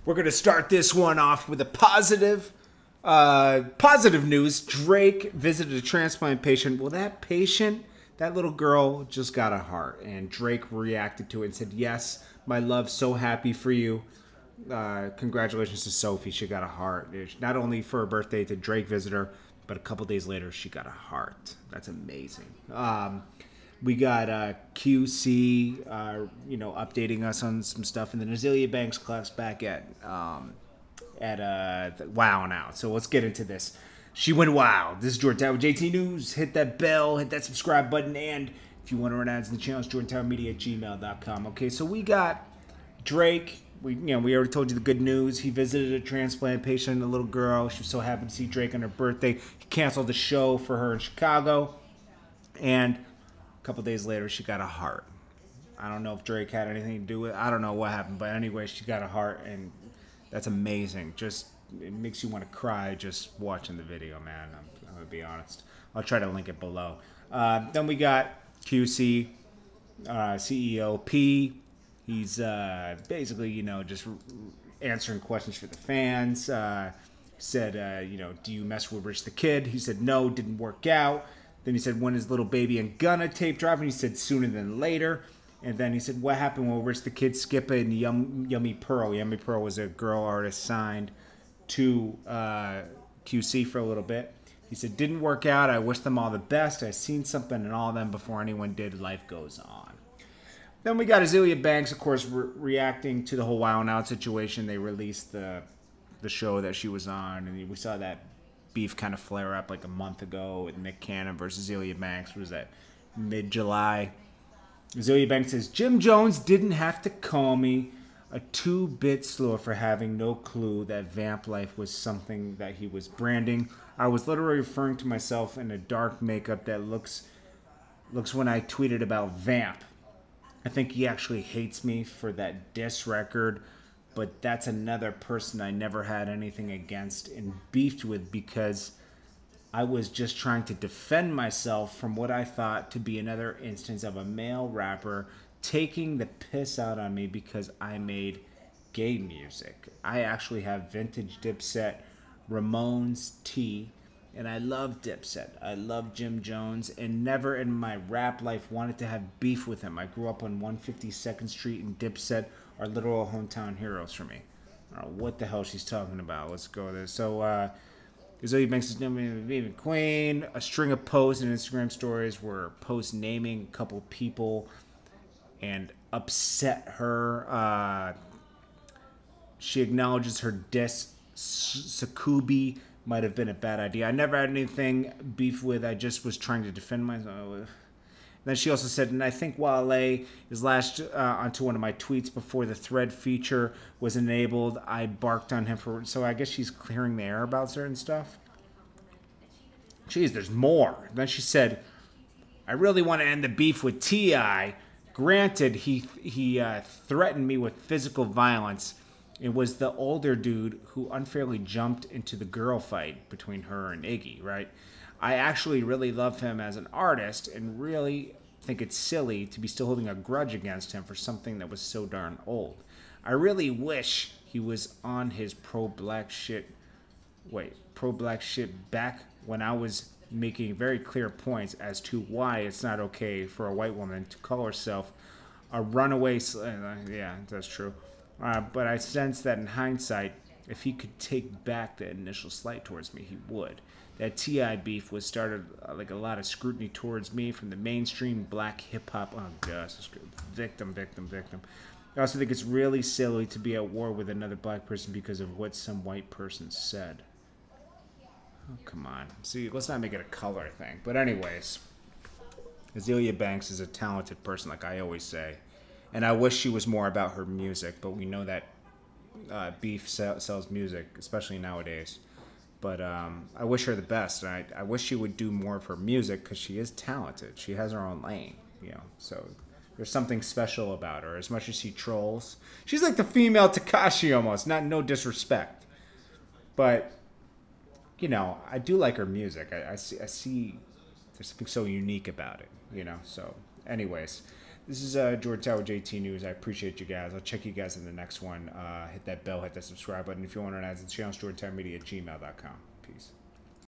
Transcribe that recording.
We're going to start this one off with a positive news. Drake visited a transplant patient. Well, that patient, that little girl just got a heart. And Drake reacted to it and said, yes, my love, so happy for you. Congratulations to Sophie. She got a heart. Not only for her birthday to Drake visit her, but a couple days later, she got a heart. That's amazing. We got QC, updating us on some stuff, and then Azealia Banks class back at Wow now. So let's get into this. She went wild. This is Jordan Tower with JT News. Hit that bell, hit that subscribe button, and if you want to run ads in the channel, it's jordantowermedia@gmail.com. Okay, so we got Drake. We already told you the good news. He visited a transplant patient, a little girl. She was so happy to see Drake on her birthday. He canceled the show for her in Chicago, and a couple days later, she got a heart. I don't know if Drake had anything to do with it. I don't know what happened, but anyway, she got a heart, and that's amazing. Just, it makes you want to cry just watching the video, man. I'm going to be honest. I'll try to link it below. Then we got QC, CEO P. He's basically, just answering questions for the fans. Said, do you mess with Rich the Kid? He said, no, didn't work out. Then he said, when is Little Baby and Gunna tape dropping? He said, sooner than later. And then he said, what happened when Rich the Kid, Skipper, and Yummy Pearl? Yummy Pearl was a girl artist signed to QC for a little bit. He said, didn't work out. I wish them all the best. I seen something in all of them before anyone did. Life goes on. Then we got Azealia Banks, of course, reacting to the whole Wild 'N Out situation. They released the show that she was on, and we saw that beef kind of flare up like a month ago with Nick Cannon versus Azealia Banks. Was that mid-July? Azealia Banks says, Jim Jones didn't have to call me a 2-bit slower for having no clue that vamp life was something that he was branding. I was literally referring to myself in a dark makeup that looks when I tweeted about vamp. I think he actually hates me for that diss record, but that's another person I never had anything against and beefed with because I was just trying to defend myself from what I thought to be another instance of a male rapper taking the piss out on me because I made gay music. I actually have vintage Dipset Ramones tee, and I love Dipset. I love Jim Jones, and never in my rap life wanted to have beef with him. I grew up on 152nd Street, and Dipset are literal hometown heroes for me. I don't know what the hell she's talking about. Let's go there. So, Azealia Banks is naming Queen. A string of posts and Instagram stories were posts naming a couple people and upset her. She acknowledges her diss. Sakubi might have been a bad idea. I never had anything beef with. I just was trying to defend myself. Then she also said, and I think Wale is lashed onto one of my tweets before the thread feature was enabled. I barked on him for... So I guess she's clearing the air about certain stuff. Jeez, there's more. Then she said, I really want to end the beef with T.I. Granted, he threatened me with physical violence. It was the older dude who unfairly jumped into the girl fight between her and Iggy, right? I actually really love him as an artist and really think it's silly to be still holding a grudge against him for something that was so darn old. I really wish he was on his pro-black shit back when I was making very clear points as to why it's not okay for a white woman to call herself a runaway yeah, that's true. But I sense that in hindsight, if he could take back the initial slight towards me, he would. That T.I. beef was started like a lot of scrutiny towards me from the mainstream black hip-hop. Oh, gosh. Victim. I also think it's really silly to be at war with another black person because of what some white person said. Oh, come on. See, let's not make it a color thing. But anyways, Azealia Banks is a talented person, like I always say. And I wish she was more about her music, but we know that beef sells music, especially nowadays. But I wish her the best. And I wish she would do more of her music because she is talented. She has her own lane, So there's something special about her. As much as she trolls, she's like the female Tekashi almost. No disrespect, but I do like her music. I see there's something so unique about it. So anyways. This is Jordan Tower JT News. I appreciate you guys. I'll check you guys in the next one. Hit that bell, hit that subscribe button. If you want to add to the channel, jordantowermedia@gmail.com. Peace.